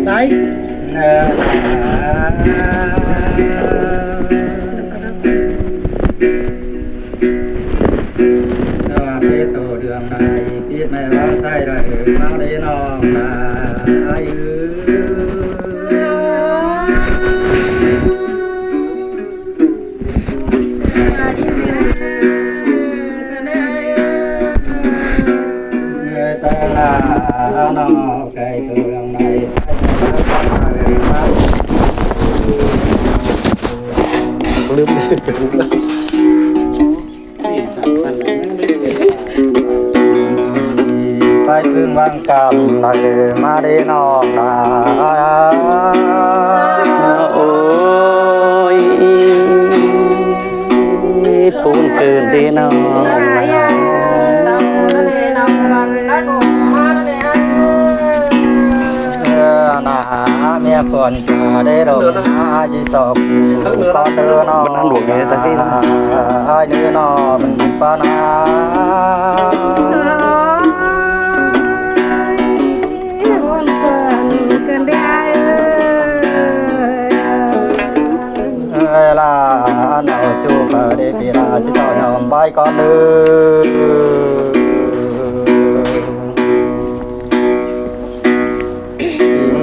đấy cái tổ đường này biết mẹ bác say rồi bao đi nó là ai người ta là nó cái đường nàyลืม ไปพึ่งวังกำเลยมาได้นอนตาโอ้ยปูนเกินดีน้องนาเมียคนจะได้ดมจีศพก็เดินนอนไอ้เนื้อนอนมันปานาlà nào chụp để thì là chỉ cho nhau bay con đưa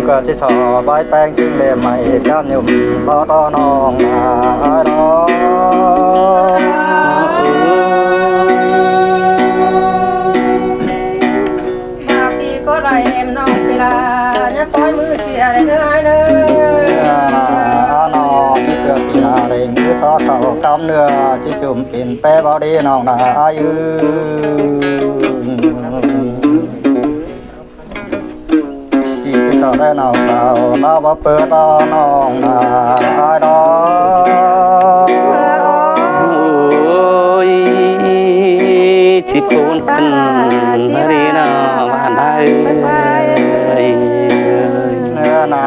ก็จะสอบใบแป้งจึงเลยไม่ย้ำยุ่มบ่ต้อนองนาดองมาปีก็ไรเอ็มน้องตีราเนี่ยปล่อยมือเสียเลยเนื้อเนื้อ เพื่อปีนาเร่งมือซอเขากำเนื้อที่จุ่มปิ่นแป้บอดีน้องนายืที่ที่ต่อได้น้องเต่าเราบ่เปิดต่อน้องนาดอโอ้ยชิปูนขึ้นมาดีน้องบ้านได้เนื้อหนา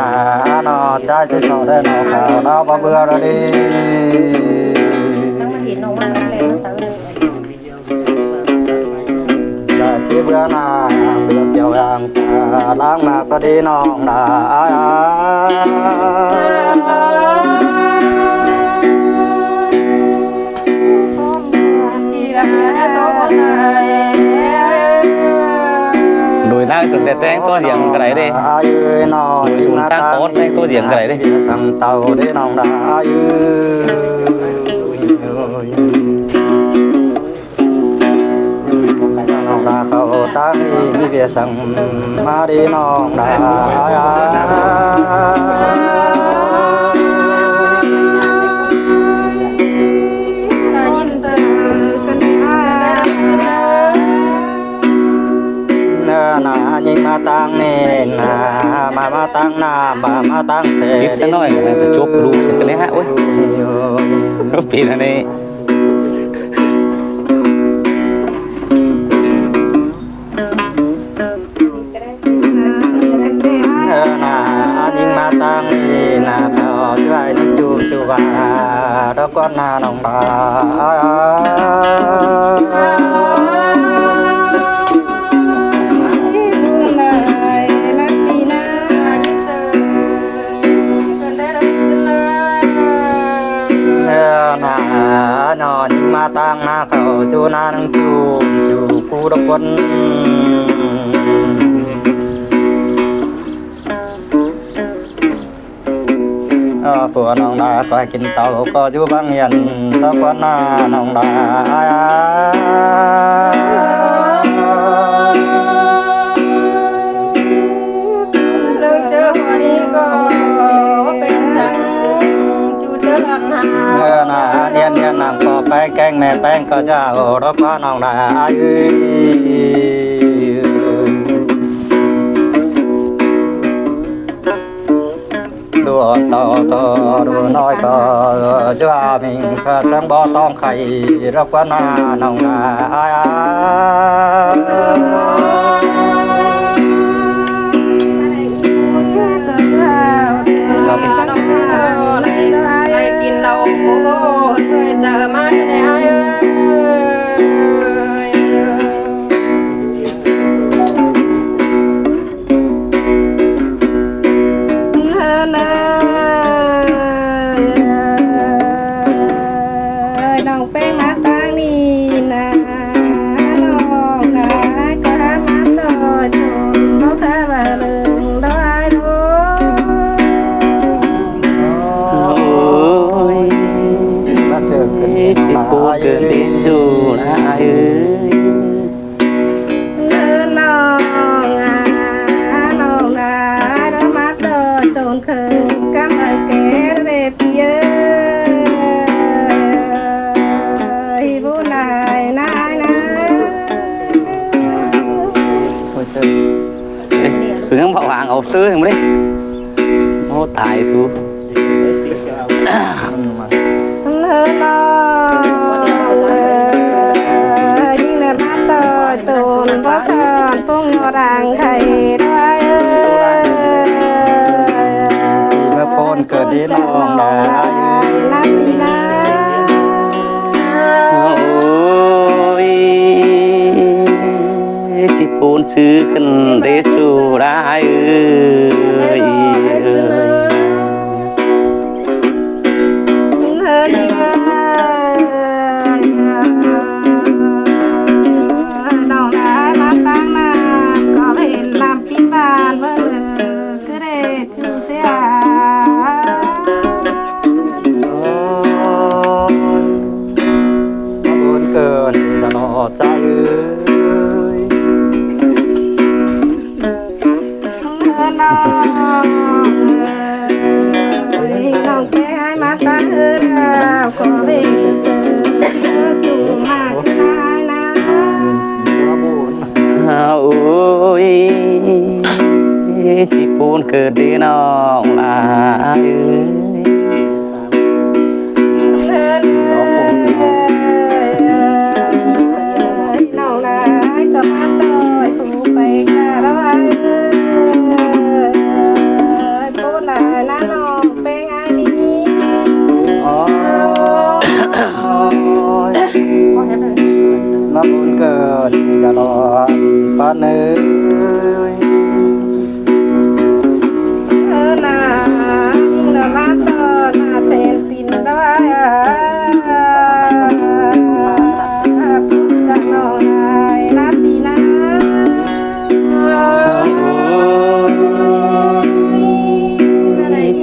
หนอใจที่ต่อได้น้องเต่าเราบ่เบื่อดีที่เบื่อหน้าเบื่อเกี่ยวอย่างล้างมาก็ดีน้องนาโดยนั่งสุดแต่แต่งตัวเสียงกระไรดิโดยสุนตั้งโต๊ะแต่งตัวเสียงกระไรดิทำเต่าได้น้องนาเขาตั้งมีเบียสั่งมาดีน้องดานายิงมาตั้งเน่นามาตั้งนามาตั้งเสร็จ นิดสักหน่อยไปจบลูกเสร็จกันเลยฮะโอ้ยปีนั้นนี่ยิงมาตั้งนาเขาช่วยจูบดอกก้อนนาน้องดานอนยิงมาตั้งนาเขาจูนานังจูกูดอกก้อนผัวน้องดาก็กินเต่าก็อยู่บางเหียนตะวันนาน้องดาเลิกเจอวันนี้ก็เป็นสังจูเจอกันหานาเนียนนางก็แป้งแกงแม่แป้งก็จะรบว่าน้องดาดูดูน้อยก็จะมิงข้าจังบ่ต้องใครรับว่านาน้องนากินเราเคยเจอมาในไอ้ bà đừng đâu ai đâu ôi chỉ buồn cơn đến dù là ai ơi nó ngà đó mắt tôi tồn khờ cắm ở kẻ đẹp kia vô lại nai xuống những bảo hàng ổ tư không đấy nó tài xuống nó nhưng mà mắt tôi tồn có tròn phong nhỏ đàng thầy thôi เมื่อพ้นเกิดที่น้องได้ นับดีนะ ôi chỉ buồn chữ cần để chú đã ơiน้องได้มาตั้งนานก็ไม่เห็นลำพิบานเมื่อก็ได้ชูเสีย บุญเกินจะนอใจเอ้ย น้องแก้ให้มาตั้งเอิญขอเวทเสือจุ่มมากนายนะ ว่าบุญ ôi chỉ buồn cơn đi nó là ai ơi น้องนายก็มาต่อยผูไปกะร้อยพูดหลายนะน้องเป็นไงนี่ อ๋อมาบุญเกินจะรอป้าเนื้อ นามาต่อนาเซนตินด้วยจะน้องนายนะปีนะ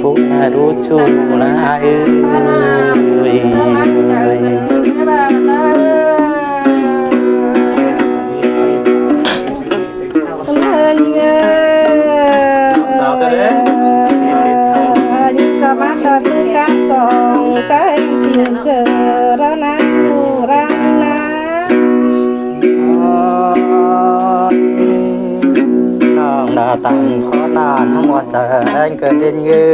phụ là đố chú là ai ơi sao thế đấy những cái mắt đó cứ cắt còn cái xin sợ đó na phù ra na น้องดาตังขอนานทั้งหมดจะเกิดเด่นยื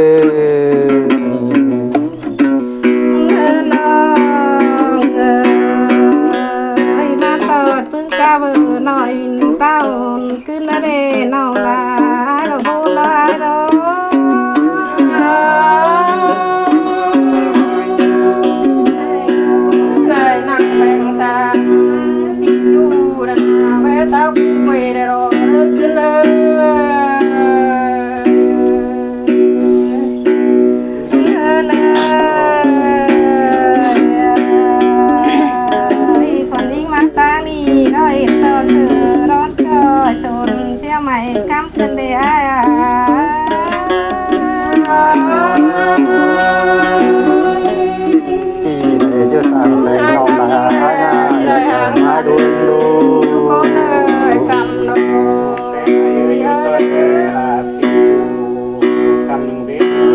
น น้องมาตอดเพิ่งกะเบอร์หน่อยเต้าขึ้นละเดน้องลาเราพูดละเรา Đời nặng bèn ta đi du đàn bé tao quỳ để rồi nước cứ lên đi còn đi mắt ta đi đôi tao sửa đón cho sồn xe mày cắm chân để ai chưa sang đây nông là hai đôi con ơi cầm nó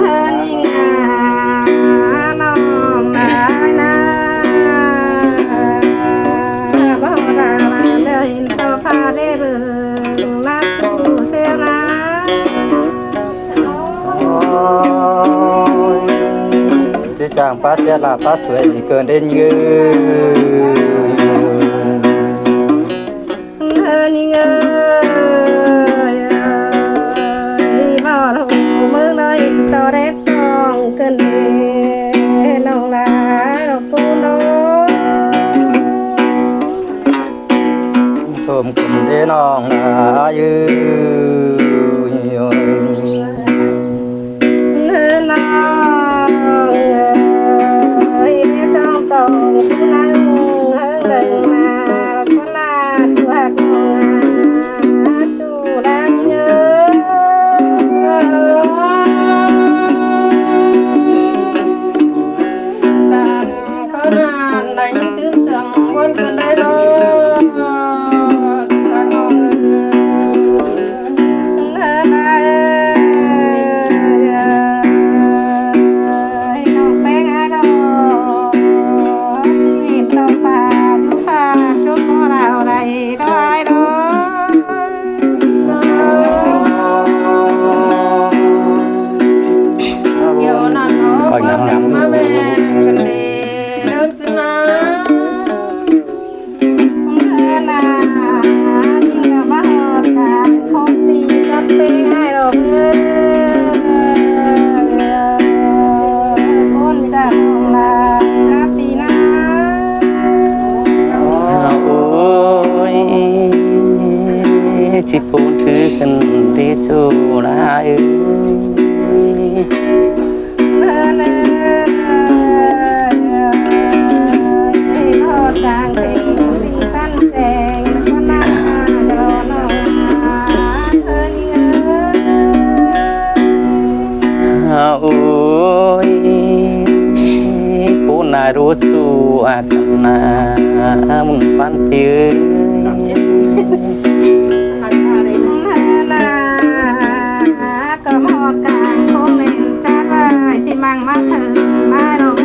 hơn nhìn nó lại na bao ra là đời tao pha để bừng nát tu xem na chứ chẳng phát sẽ là phát xuệ thì cơn đến như nhìn ơi bao lâu mơ nói tao đẹp con cơn đê lòng lá đâu tu nó thơm cùng thế non là như Hãy subscribe cho kênh Ghiền Mì Gõ để không bỏ lỡ chỉ bốn thứ cần đi chỗ là ơi ôi bốn nai rốt chu akan na mun pan tiêu có một càng không nên cha vai chỉ mang mắt thử mai đâu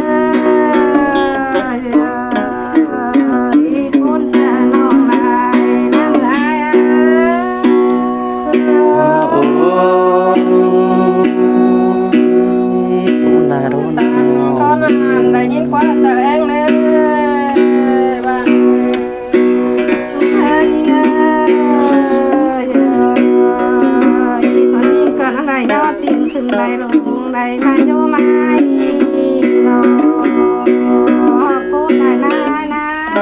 bốn cha nong lại nang lại ôi bốn nai rốt con làm đại nhiên quá là sợ em lên bạn này do tiền thường này lùng này mai do mai lo cô này này na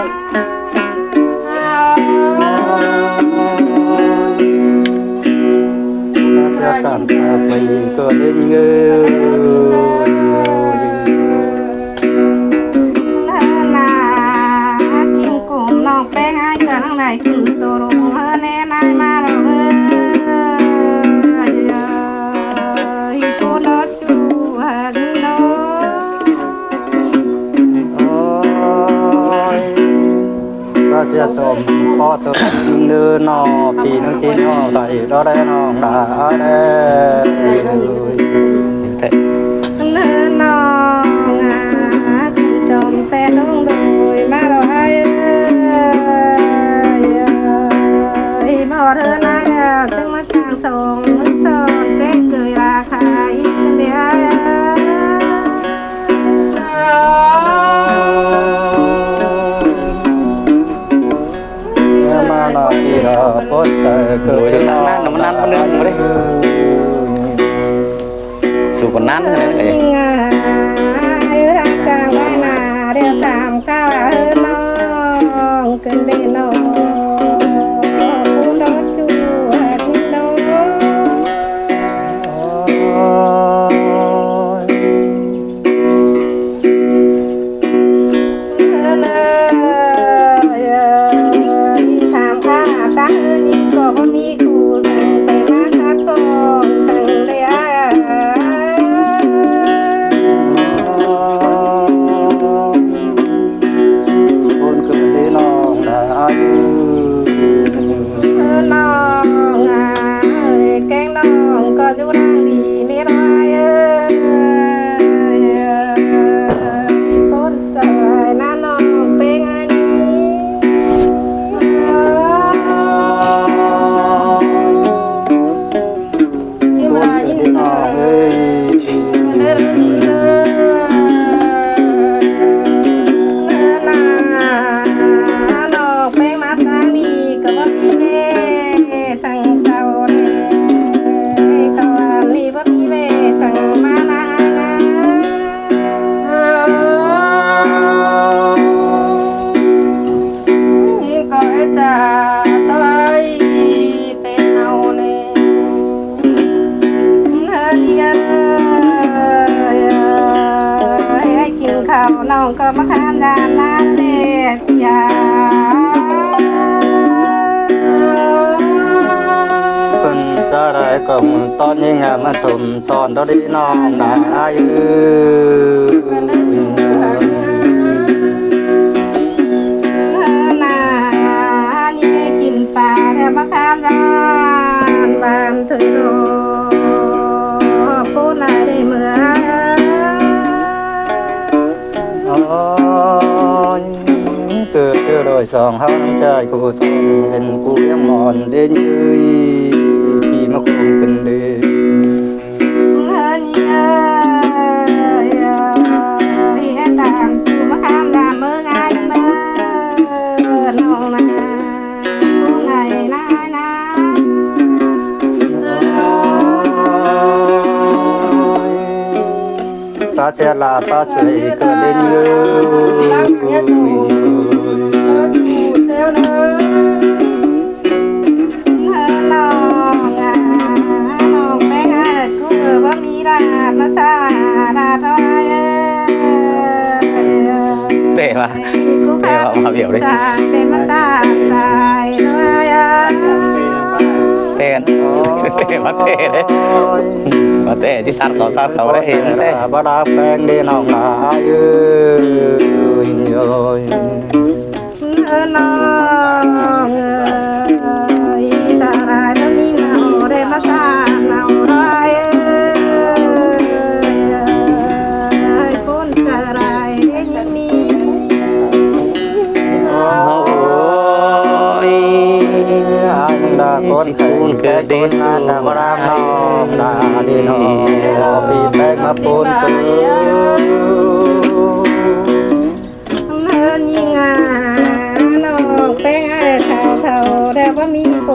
sẽ cảm tạ mình cơ đến như là kim cùng lòng bé hai cả thằng này cứ tổ đồng hơn em ai mà đâu sẽ sớm có từ nửa nọ thì nó chỉ nó tại đó đây nó đã đây nửa nọ ngà cùng chồng té đông đồi mà đâu hay mà thưa nay trong mắt càng sòng son chết cười là khai cái đĩa bớt rồi được tháng năm nó ăn con nước mà đấy dù còn nán cái này ai đang chàng vai là đều tạm cao ở non cần đi nó nó chu nóน้องก็มาขานดานลาเลียา cùngตอนนี้งานมาสมสอนเราดีน้องได้กินปลาแถวบ้านยานบ้านถือโลพูดอะไรได้เมื่อเกิดเจอโดยสองห้องใจกูสองเป็นกูเลี้ยงหมอนเดินยืยพี่มาคุมกันเดินตามตูมาข้ามดามเมื่อไงเมื่อน้องนาผู้ไหนนานาตาเสียลาตาสวยเกิดเดินยืย la ลามาซาดาทอยเตะมามาเบี่ยวดิ เป็นมาซาสายน้อย เตะกันเตะมาเตะเลยมาเตะที่ซัดเขาได้เห็นเตะ บ่ดาแปงดีน้องนาเอ้ยเอ้ย น้องสาลายแล้วนี่เราได้มาซาเราร้อยคนสาลายจะมี โอ้ย อันดาคนแข่งเกิดดินนาบ่ดาน้องนาดีน้องปีแปงมาปูนเกิด เนินยิงน้องแป้งเท่าแล้วว่ามีโผ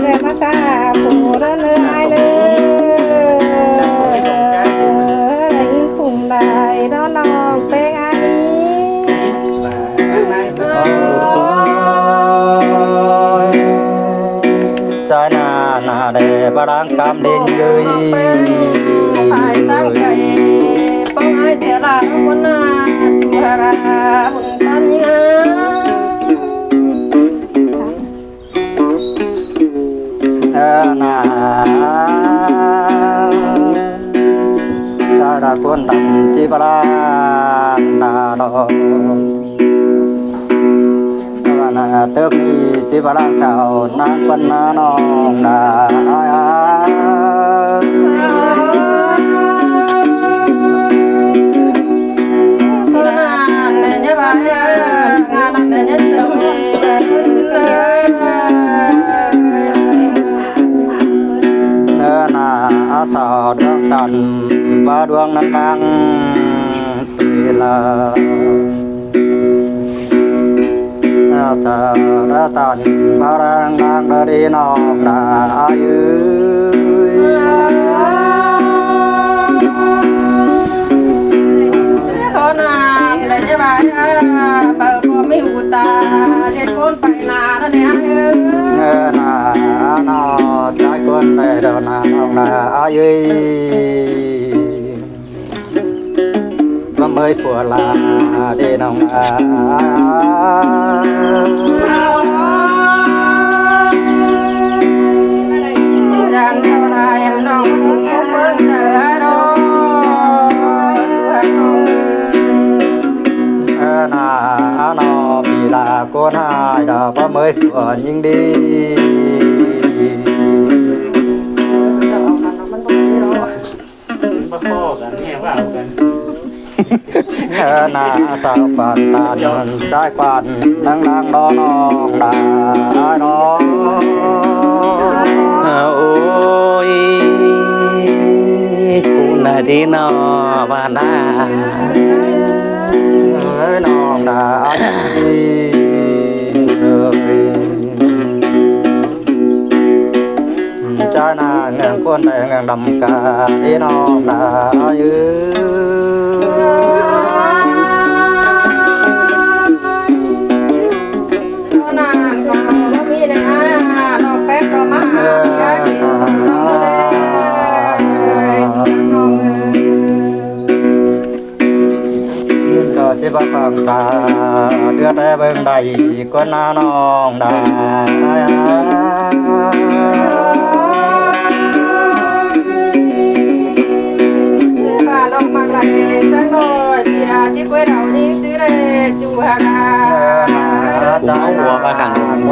แล้วมาซาโผแล้วเนื้อไอเลยคุ้มได้น้องแป้งอันนี้ ใจนาเดบรังกำดินยืย phải tăng cây bông ai sẽ là con chùa ra hùng tan nháนาใจดาคนดำจีบรังนาดอกนาเติบมีจีบรังเจ้านางคนนาน้องนา นาอาสาดวงจันทร์บาดวงนั้นดังเวลาอาสาดตันบารังดังดีนอกนาอายุcon là như vậy bà có mấy hụt ta để con phải là nó nè นาโนใจคนในดอนนาน้องนาอายุมาเมยผัวลาดีน้องนา Hãy subscribe cho kênh Ghiền Mì Gõ để không bỏ lỡ những video hấp dẫn นาโนปีลาโกนายดอกเมยผัวยิ่งดี มาข้อกันแง่ว่ากัน นาสาวปานตาจนใจปานดังดังดอนองดาน้อง โอ้ยกูน่ะดีนอบ้านนา เอ้ยน้องดาใจนาเงินคนแดงดำกาดีน้องดายื้ก็สิบฟังตาเดือดแต่เบิ่งใดก็น่าน้องดา เอาหัวมาขัง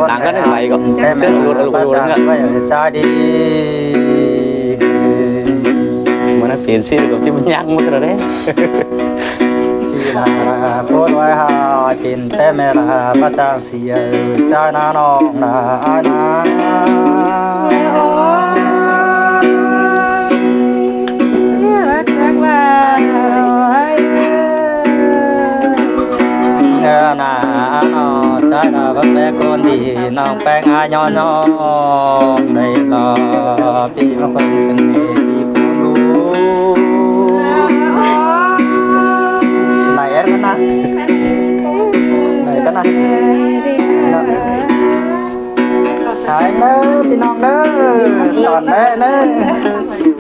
หลังก็ได้ไหลก่อนเชื่อรู้แล้วกัน ใจดี มันเปลี่ยนชื่อกับที่มันยักมันเลย ที่นาพูดไว้หากินแต่แม่ลาประจางเสียใจนาน้องนานาน้องใจนาบักแม่คนดีน้องแป้งอายย้อนในรอปีมาคนเป็นปีผู้ดูไหนเอ็นกันนะไหนกันนะขายเด้อพี่น้องเด้อตอนแรกเด้อ